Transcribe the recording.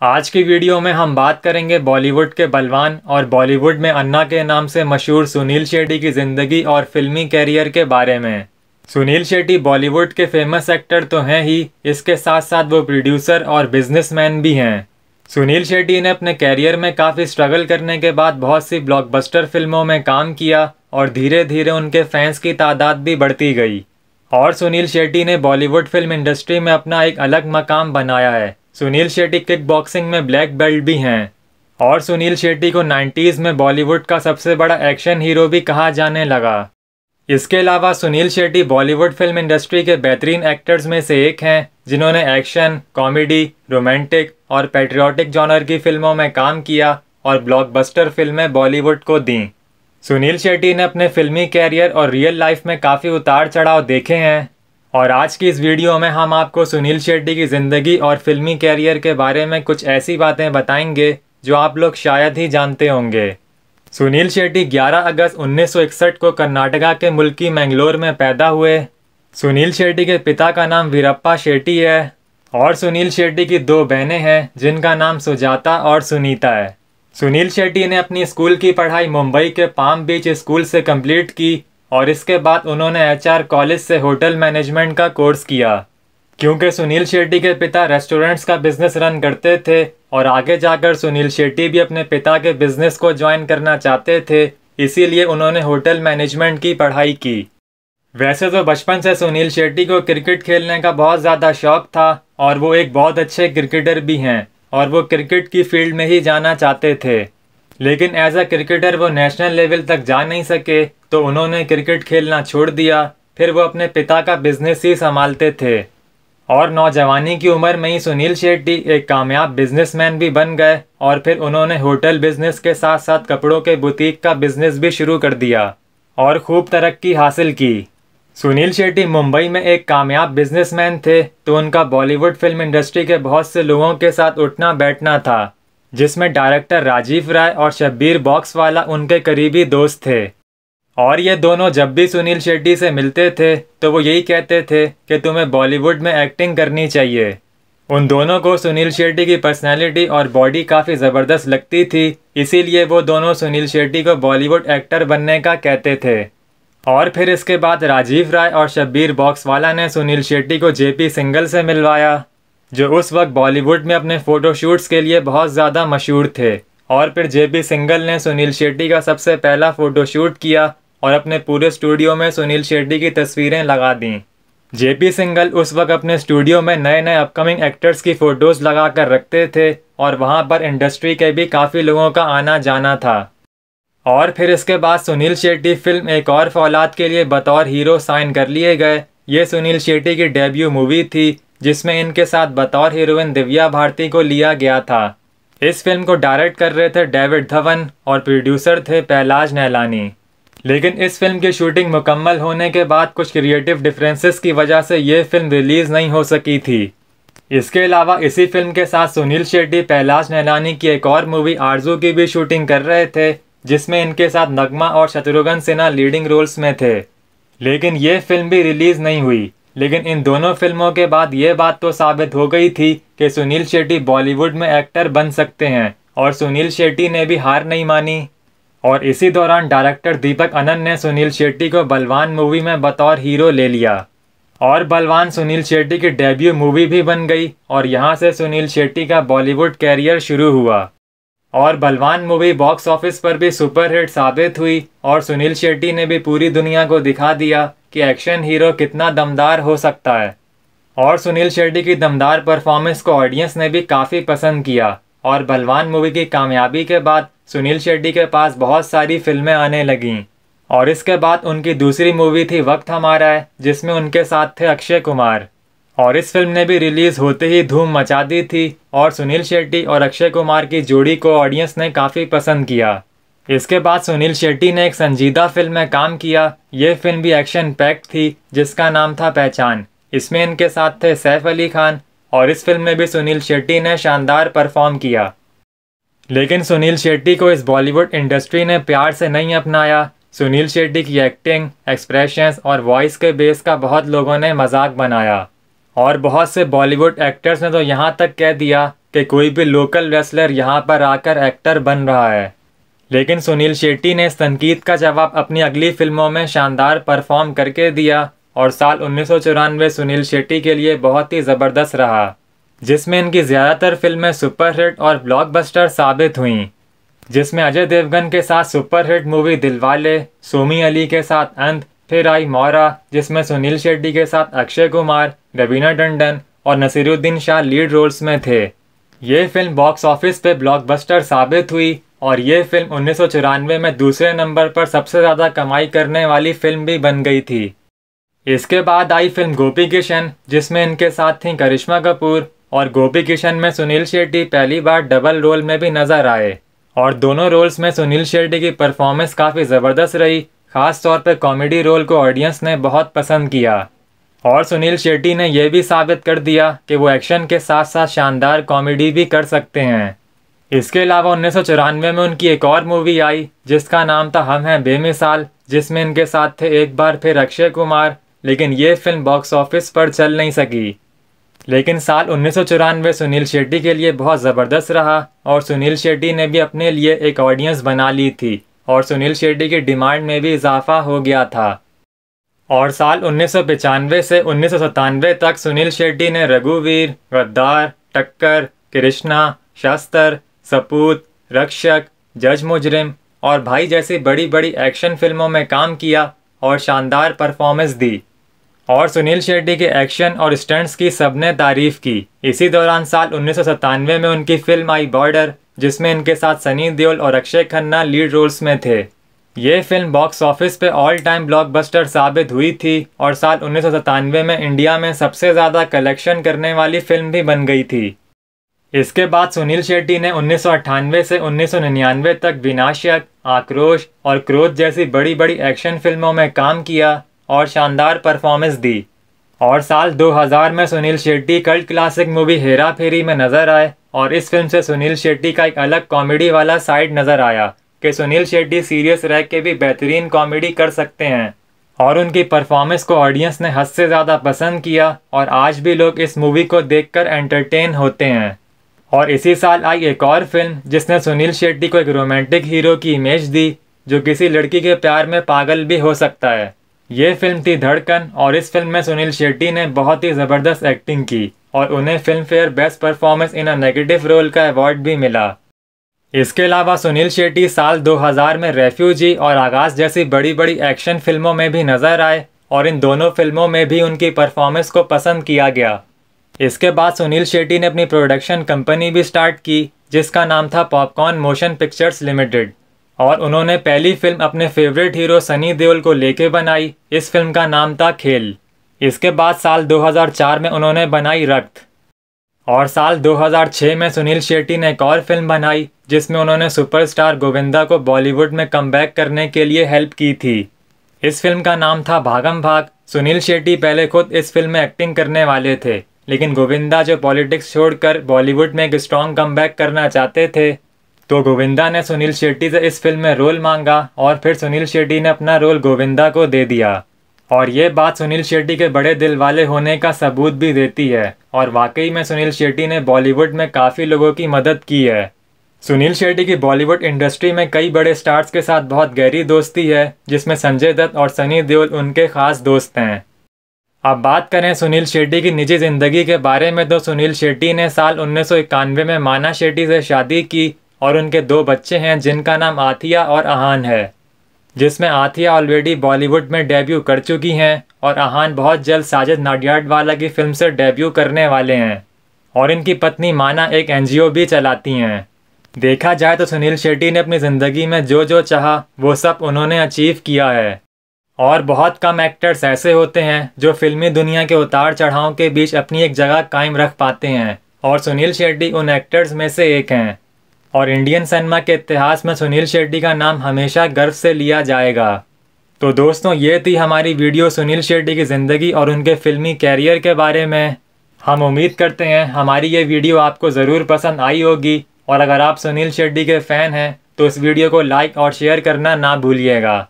आज की वीडियो में हम बात करेंगे बॉलीवुड के बलवान और बॉलीवुड में अन्ना के नाम से मशहूर सुनील शेट्टी की ज़िंदगी और फिल्मी कैरियर के बारे में। सुनील शेट्टी बॉलीवुड के फेमस एक्टर तो हैं ही, इसके साथ साथ वो प्रोड्यूसर और बिजनेसमैन भी हैं। सुनील शेट्टी ने अपने कैरियर में काफ़ी स्ट्रगल करने के बाद बहुत सी ब्लॉकबस्टर फिल्मों में काम किया और धीरे धीरे उनके फैंस की तादाद भी बढ़ती गई। और सुनील शेट्टी ने बॉलीवुड फिल्म इंडस्ट्री में अपना एक अलग मकाम बनाया है। सुनील शेट्टी किक बॉक्सिंग में ब्लैक बेल्ट भी हैं और सुनील शेट्टी को 90s में बॉलीवुड का सबसे बड़ा एक्शन हीरो भी कहा जाने लगा। इसके अलावा सुनील शेट्टी बॉलीवुड फिल्म इंडस्ट्री के बेहतरीन एक्टर्स में से एक हैं जिन्होंने एक्शन, कॉमेडी, रोमांटिक और पैट्रियोटिक जॉनर की फिल्मों में काम किया और ब्लॉकबस्टर फिल्में बॉलीवुड को दी। सुनील शेट्टी ने अपने फिल्मी कैरियर और रियल लाइफ में काफ़ी उतार चढ़ाव देखे हैं और आज की इस वीडियो में हम आपको सुनील शेट्टी की ज़िंदगी और फिल्मी कैरियर के बारे में कुछ ऐसी बातें बताएंगे जो आप लोग शायद ही जानते होंगे। सुनील शेट्टी 11 अगस्त 1961 को कर्नाटका के मुल्की मैंगलोर में पैदा हुए। सुनील शेट्टी के पिता का नाम वीरप्पा शेट्टी है और सुनील शेट्टी की 2 बहनें हैं जिनका नाम सुजाता और सुनीता है। सुनील शेट्टी ने अपनी स्कूल की पढ़ाई मुंबई के पाम बीच स्कूल से कंप्लीट की और इसके बाद उन्होंने HR कॉलेज से होटल मैनेजमेंट का कोर्स किया। क्योंकि सुनील शेट्टी के पिता रेस्टोरेंट्स का बिजनेस रन करते थे और आगे जाकर सुनील शेट्टी भी अपने पिता के बिजनेस को ज्वाइन करना चाहते थे, इसीलिए उन्होंने होटल मैनेजमेंट की पढ़ाई की। वैसे तो बचपन से सुनील शेट्टी को क्रिकेट खेलने का बहुत ज़्यादा शौक था और वो एक बहुत अच्छे क्रिकेटर भी हैं और वो क्रिकेट की फील्ड में ही जाना चाहते थे, लेकिन एज अ क्रिकेटर वो नेशनल लेवल तक जा नहीं सके तो उन्होंने क्रिकेट खेलना छोड़ दिया। फिर वो अपने पिता का बिजनेस ही संभालते थे और नौजवानी की उम्र में ही सुनील शेट्टी एक कामयाब बिजनेसमैन भी बन गए और फिर उन्होंने होटल बिजनेस के साथ साथ कपड़ों के बुटीक का बिजनेस भी शुरू कर दिया और खूब तरक्की हासिल की। सुनील शेट्टी मुंबई में एक कामयाब बिजनेसमैन थे तो उनका बॉलीवुड फिल्म इंडस्ट्री के बहुत से लोगों के साथ उठना बैठना था, जिसमें डायरेक्टर राजीव राय और शब्बीर बॉक्सवाला उनके करीबी दोस्त थे। और ये दोनों जब भी सुनील शेट्टी से मिलते थे तो वो यही कहते थे कि तुम्हें बॉलीवुड में एक्टिंग करनी चाहिए। उन दोनों को सुनील शेट्टी की पर्सनैलिटी और बॉडी काफ़ी ज़बरदस्त लगती थी, इसीलिए वो दोनों सुनील शेट्टी को बॉलीवुड एक्टर बनने का कहते थे। और फिर इसके बाद राजीव राय और शब्बीर बॉक्सवाला ने सुनील शेट्टी को JP सिंगल से मिलवाया, जो उस वक्त बॉलीवुड में अपने फ़ोटोशूट्स के लिए बहुत ज़्यादा मशहूर थे। और फिर JP सिंगल ने सुनील शेट्टी का सबसे पहला फ़ोटोशूट किया और अपने पूरे स्टूडियो में सुनील शेट्टी की तस्वीरें लगा दी। JP सिंगल उस वक्त अपने स्टूडियो में नए नए अपकमिंग एक्टर्स की फ़ोटोज़ लगा कर रखते थे और वहाँ पर इंडस्ट्री के भी काफ़ी लोगों का आना जाना था। और फिर इसके बाद सुनील शेट्टी फिल्म एक और फौलाद के लिए बतौर हीरो साइन कर लिए गए। ये सुनील शेट्टी की डेब्यू मूवी थी जिसमें इनके साथ बतौर हीरोइन दिव्या भारती को लिया गया था। इस फिल्म को डायरेक्ट कर रहे थे डेविड धवन और प्रोड्यूसर थे पहलाज नहलानी। लेकिन इस फिल्म की शूटिंग मुकम्मल होने के बाद कुछ क्रिएटिव डिफरेंसेस की वजह से ये फिल्म रिलीज़ नहीं हो सकी थी। इसके अलावा इसी फिल्म के साथ सुनील शेट्टी पहलाज नहलानी की एक और मूवी आरजू की भी शूटिंग कर रहे थे, जिसमें इनके साथ नगमा और शत्रुघ्न सिन्हा लीडिंग रोल्स में थे, लेकिन ये फिल्म भी रिलीज़ नहीं हुई। लेकिन इन दोनों फिल्मों के बाद ये बात तो साबित हो गई थी कि सुनील शेट्टी बॉलीवुड में एक्टर बन सकते हैं और सुनील शेट्टी ने भी हार नहीं मानी। और इसी दौरान डायरेक्टर दीपक आनंद ने सुनील शेट्टी को बलवान मूवी में बतौर हीरो ले लिया और बलवान सुनील शेट्टी की डेब्यू मूवी भी बन गई और यहाँ से सुनील शेट्टी का बॉलीवुड कैरियर शुरू हुआ। और बलवान मूवी बॉक्स ऑफिस पर भी सुपरहिट साबित हुई और सुनील शेट्टी ने भी पूरी दुनिया को दिखा दिया कि एक्शन हीरो कितना दमदार हो सकता है। और सुनील शेट्टी की दमदार परफॉर्मेंस को ऑडियंस ने भी काफ़ी पसंद किया और बलवान मूवी की कामयाबी के बाद सुनील शेट्टी के पास बहुत सारी फिल्में आने लगीं। और इसके बाद उनकी दूसरी मूवी थी वक्त हमारा है, जिसमें उनके साथ थे अक्षय कुमार। और इस फिल्म ने भी रिलीज़ होते ही धूम मचा दी थी और सुनील शेट्टी और अक्षय कुमार की जोड़ी को ऑडियंस ने काफ़ी पसंद किया। इसके बाद सुनील शेट्टी ने एक संजीदा फिल्म में काम किया। ये फिल्म भी एक्शन पैक्ड थी जिसका नाम था पहचान। इसमें इनके साथ थे सैफ अली खान और इस फिल्म में भी सुनील शेट्टी ने शानदार परफॉर्म किया। लेकिन सुनील शेट्टी को इस बॉलीवुड इंडस्ट्री ने प्यार से नहीं अपनाया। सुनील शेट्टी की एक्टिंग, एक्सप्रेशंस और वॉइस के बेस का बहुत लोगों ने मजाक बनाया। और बहुत से बॉलीवुड एक्टर्स ने तो यहाँ तक कह दिया कि कोई भी लोकल रेसलर यहाँ पर आकर एक्टर बन रहा है। लेकिन सुनील शेट्टी ने इस तनकीद का जवाब अपनी अगली फिल्मों में शानदार परफॉर्म करके दिया और साल 1994 सुनील शेट्टी के लिए बहुत ही ज़बरदस्त रहा, जिसमें इनकी ज़्यादातर फिल्में सुपरहिट और ब्लॉकबस्टर साबित हुईं, जिसमें अजय देवगन के साथ सुपरहिट मूवी दिलवाले, सोमी अली के साथ अंत, फिर आई मौरा जिसमें सुनील शेट्टी के साथ अक्षय कुमार, रवीना टंडन और नसीरुद्दीन शाह लीड रोल्स में थे। ये फिल्म बॉक्स ऑफिस पे ब्लॉकबस्टर साबित हुई और ये फिल्म 1994 में दूसरे नंबर पर सबसे ज़्यादा कमाई करने वाली फिल्म भी बन गई थी। इसके बाद आई फिल्म गोपी किशन, जिसमें इनके साथ थीं करिश्मा कपूर, और गोपी किशन में सुनील शेट्टी पहली बार डबल रोल में भी नजर आए और दोनों रोल्स में सुनील शेट्टी की परफॉर्मेंस काफ़ी ज़बरदस्त रही। खास तौर पर कॉमेडी रोल को ऑडियंस ने बहुत पसंद किया और सुनील शेट्टी ने यह भी साबित कर दिया कि वो एक्शन के साथ साथ शानदार कॉमेडी भी कर सकते हैं। इसके अलावा 1994 में उनकी एक और मूवी आई जिसका नाम था हम हैं बेमिसाल, जिसमें इनके साथ थे एक बार फिर अक्षय कुमार, लेकिन ये फिल्म बॉक्स ऑफिस पर चल नहीं सकी। लेकिन साल 1994 सुनील शेट्टी के लिए बहुत ज़बरदस्त रहा और सुनील शेट्टी ने भी अपने लिए एक ऑडियंस बना ली थी और सुनील शेट्टी की डिमांड में भी इजाफा हो गया था। और साल 1995 से 1997 तक सुनील शेट्टी ने रघुवीर, गद्दार, टक्कर, कृष्णा, शस्त्र, सपूत, रक्षक, जज मुजरिम और भाई जैसी बड़ी बड़ी एक्शन फिल्मों में काम किया और शानदार परफॉर्मेंस दी और सुनील शेट्टी के एक्शन और स्टंट्स की सबने तारीफ की। इसी दौरान साल 1997 में उनकी फिल्म आई बॉर्डर, जिसमें इनके साथ सनी देओल और अक्षय खन्ना लीड रोल्स में थे। ये फिल्म बॉक्स ऑफिस पे ऑल टाइम ब्लॉकबस्टर साबित हुई थी और साल 1997 में इंडिया में सबसे ज़्यादा कलेक्शन करने वाली फिल्म भी बन गई थी। इसके बाद सुनील शेट्टी ने 1998 से 1999 तक विनाशक, आक्रोश और क्रोध जैसी बड़ी बड़ी एक्शन फिल्मों में काम किया और शानदार परफॉर्मेंस दी और साल 2000 में Suniel Shetty cult classic movie Hera Pheri में नजर आए और इस फिल्म से सुनील शेट्टी का एक अलग कॉमेडी वाला साइड नजर आया कि सुनील शेट्टी सीरियस रह के भी बेहतरीन कॉमेडी कर सकते हैं और उनकी परफॉर्मेंस को ऑडियंस ने हद से ज़्यादा पसंद किया और आज भी लोग इस मूवी को देखकर एंटरटेन होते हैं। और इसी साल आई एक और फिल्म जिसने सुनील शेट्टी को एक रोमांटिक हीरो की इमेज दी जो किसी लड़की के प्यार में पागल भी हो सकता है। ये फिल्म थी धड़कन और इस फिल्म में सुनील शेट्टी ने बहुत ही ज़बरदस्त एक्टिंग की और उन्हें Filmfare best performance in a negative role का अवार्ड भी मिला। इसके अलावा सुनील शेट्टी साल 2000 में रेफ्यूजी और आगाज़ जैसी बड़ी बड़ी एक्शन फिल्मों में भी नजर आए और इन दोनों फिल्मों में भी उनकी परफॉर्मेंस को पसंद किया गया। इसके बाद सुनील शेट्टी ने अपनी प्रोडक्शन कंपनी भी स्टार्ट की जिसका नाम था पॉपकॉर्न मोशन पिक्चर्स लिमिटेड और उन्होंने पहली फिल्म अपने फेवरेट हीरो सनी देओल को लेके बनाई। इस फिल्म का नाम था खेल। इसके बाद साल 2004 में उन्होंने बनाई रक्त और साल 2006 में सुनील शेट्टी ने एक और फिल्म बनाई जिसमें उन्होंने सुपरस्टार गोविंदा को बॉलीवुड में कमबैक करने के लिए हेल्प की थी। इस फिल्म का नाम था भागम भाग। सुनील शेट्टी पहले खुद इस फिल्म में एक्टिंग करने वाले थे, लेकिन गोविंदा जो पॉलिटिक्स छोड़कर बॉलीवुड में एक स्ट्रॉन्ग कमबैक करना चाहते थे तो गोविंदा ने सुनील शेट्टी से इस फिल्म में रोल मांगा और फिर सुनील शेट्टी ने अपना रोल गोविंदा को दे दिया और ये बात सुनील शेट्टी के बड़े दिल वाले होने का सबूत भी देती है और वाकई में सुनील शेट्टी ने बॉलीवुड में काफ़ी लोगों की मदद की है। सुनील शेट्टी की बॉलीवुड इंडस्ट्री में कई बड़े स्टार्स के साथ बहुत गहरी दोस्ती है जिसमें संजय दत्त और सनी देओल उनके खास दोस्त हैं। अब बात करें सुनील शेट्टी की निजी ज़िंदगी के बारे में तो सुनील शेट्टी ने साल 1991 में माना शेट्टी से शादी की और उनके 2 बच्चे हैं जिनका नाम आथिया और आहान है, जिसमें आथिया ऑलरेडी बॉलीवुड में डेब्यू कर चुकी हैं और आहान बहुत जल्द साजिद नाडियाडवाला की फिल्म से डेब्यू करने वाले हैं और इनकी पत्नी माना एक NGO भी चलाती हैं। देखा जाए तो सुनील शेट्टी ने अपनी ज़िंदगी में जो जो चाहा वो सब उन्होंने अचीव किया है और बहुत कम एक्टर्स ऐसे होते हैं जो फिल्मी दुनिया के उतार चढ़ाव के बीच अपनी एक जगह कायम रख पाते हैं और सुनील शेट्टी उन एक्टर्स में से एक हैं और इंडियन सिनेमा के इतिहास में सुनील शेट्टी का नाम हमेशा गर्व से लिया जाएगा। तो दोस्तों, ये थी हमारी वीडियो सुनील शेट्टी की ज़िंदगी और उनके फिल्मी कैरियर के बारे में। हम उम्मीद करते हैं हमारी ये वीडियो आपको ज़रूर पसंद आई होगी और अगर आप सुनील शेट्टी के फ़ैन हैं तो इस वीडियो को लाइक और शेयर करना ना भूलिएगा।